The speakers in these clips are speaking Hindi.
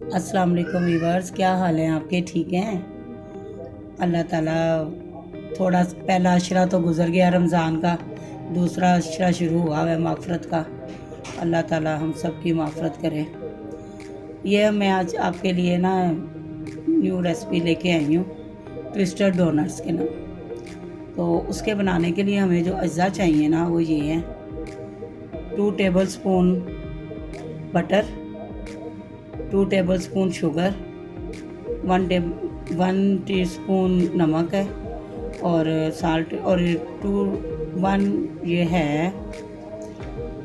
अस्सलाम वालेकुम वीवर्स, क्या हाल है आपके? ठीक हैं? अल्लाह ताला थोड़ा पहला अशरा तो गुज़र गया रमज़ान का, दूसरा अशरा शुरू हुआ है माफ़रत का। अल्लाह ताला हम सब की माफ़रत करे। ये मैं आज आपके लिए ना न्यू रेसिपी लेके आई हूँ, ट्विस्टर डोनट्स के नाम। तो उसके बनाने के लिए हमें जो अज्जा चाहिए ना वो ये हैं: 2 table spoon butter, 2 table spoon sugar, 1 teaspoon नमक है, और साल्ट, और 1 ये है,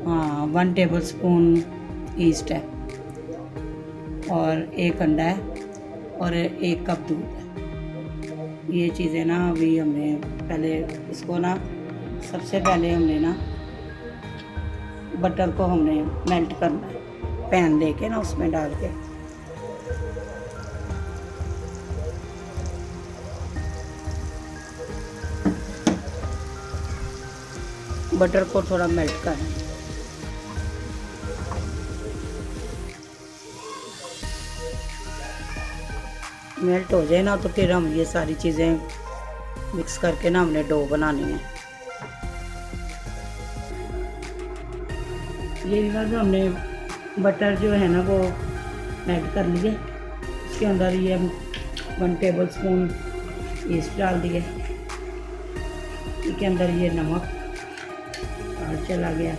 हाँ 1 टेबल स्पून ईस्ट है, और 1 अंडा है, और 1 कप दूध है। ये चीज़ें ना अभी हमने पहले इसको ना, सबसे पहले हमने ना बटर को हमने मेल्ट करना है, पैन लेके ना उसमें डाल के। बटर को थोड़ा मेल्ट करना है। मेल्ट हो जाए ना तो फिर हम ये सारी चीज़ें मिक्स करके ना हमने डो बनानी है। ये ना जो हमने बटर जो है ना वो मेल्ट कर लिए, उसके अंदर ये 1 टेबल स्पून ईस्ट डाल दिए, इसके अंदर ये नमक और चला गया,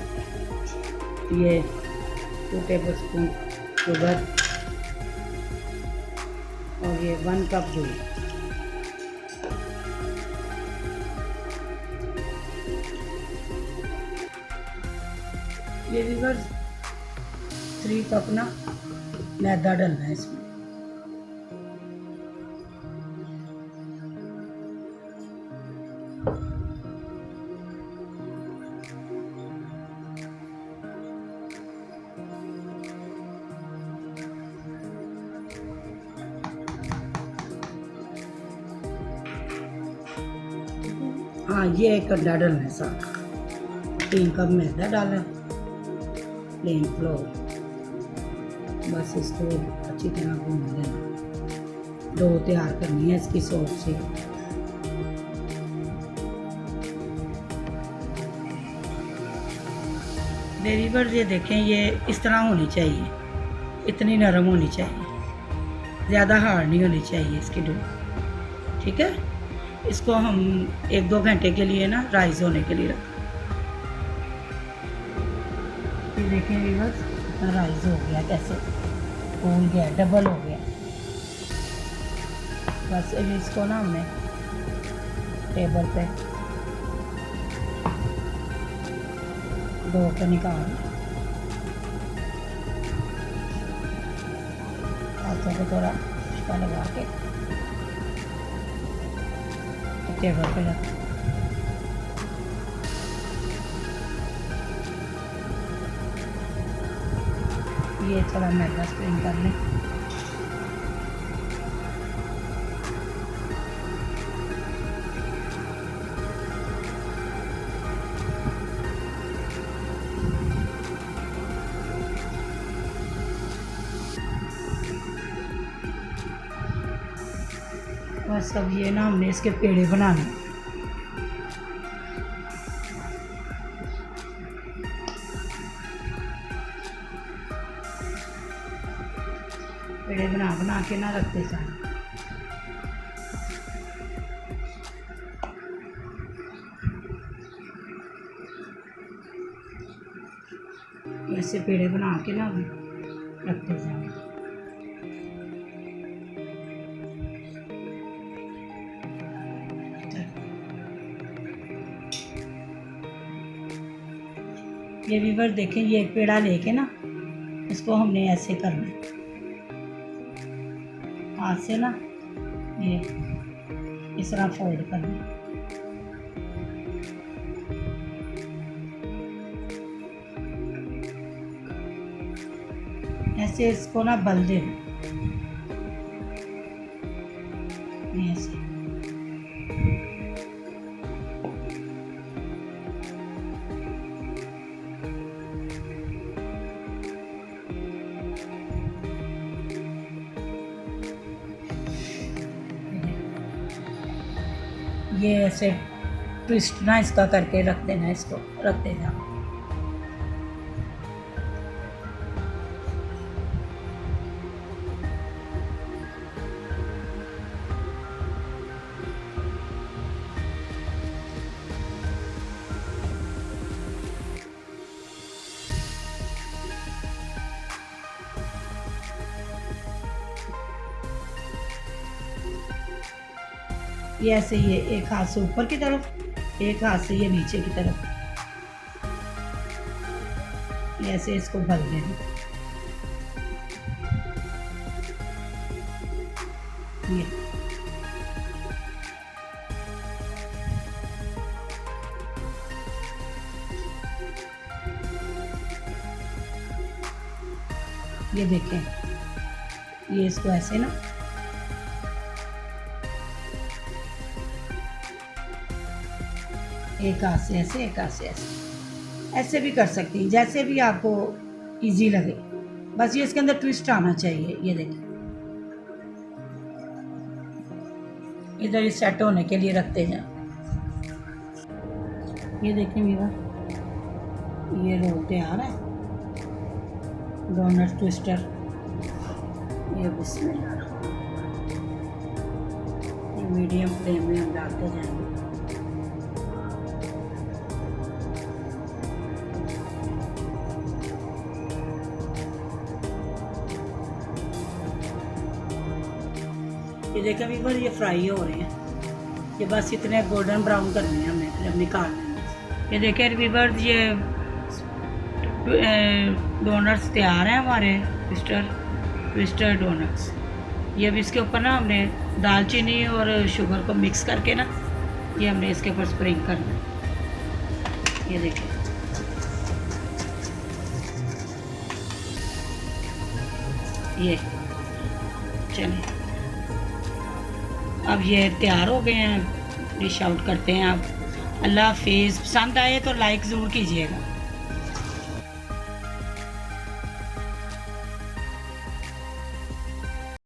ये 2 टेबल स्पून शुगर, और ये 1 कप दूध। ये वीवर 3 कप ना मैदा डालना है इसमें। हाँ, ये 1 अंडा डालना है साथ, 3 कप मैदा डाला है, प्लेन फ्लोर। बस इसको अच्छी तरह भून लेना, डो तैयार करनी है इसकी सॉस से। मेरी पर ये देखें, ये इस तरह होनी चाहिए, इतनी नरम होनी चाहिए, ज़्यादा हार्ड नहीं होनी चाहिए इसकी डो। ठीक है, इसको हम 1-2 घंटे के लिए ना राइस होने के लिए रखें। ये देखें व्यूअर्स, इतना राइस हो गया, कैसे फूल गया, डबल हो गया। बस अब इसको ना हमने टेबल पे डो को निकाल, हाथों को थोड़ा इसका लगा के टेबल पे रख। ये थोड़ा मैदा स्प्रिंग कर लें। बस अब ये ना हमने इसके पेड़े बनाने, पेड़े बना बना के ना रखते जाए। ऐसे पेड़े बना के ना रखते जाए। ये व्यूअर देखें, ये एक पेड़ा लेके ना इसको हमने ऐसे करना है, हाथ से ना ये इस तरह फोल्ड करना है। ऐसे इसको ना बल देना, ऐसे। ये ऐसे ट्विस्ट ना इसका करके रख देना, इसको रख देना। ये ऐसे ये एक हाथ से ऊपर की तरफ, एक हाथ से ये नीचे की तरफ, ये ऐसे इसको भर देना। ये देखें, ये इसको ऐसे ना एक हाथ से ऐसे, एक हाथ से ऐसे, ऐसे भी कर सकती हैं, जैसे भी आपको इजी लगे। बस ये इसके अंदर ट्विस्ट आना चाहिए। ये देखें, इधर सेट होने के लिए रखते जाएं। ये देखें मीरा, ये रोल तैयार है, डोनट ट्विस्टर। ये बिस्मिल्लाह, ये मीडियम फ्लेम में हम डालते जाएंगे। ये देखें वीवर, ये फ्राई हो रहे हैं। ये बस इतने गोल्डन ब्राउन करने हैं हमें, फिर हम निकालने हैं। ये देखें वीवर, ये डोनट्स तैयार हैं हमारे, ट्विस्टर डोनट्स। ये अब इसके ऊपर ना हमने दालचीनी और शुगर को मिक्स करके ना, ये हमने इसके ऊपर स्प्रिंग करना है। ये देखें, ये चलिए अब ये तैयार हो गए हैं, डिश आउट करते हैं। आप अल्लाह हाफिज़। पसंद आए तो लाइक ज़रूर कीजिएगा।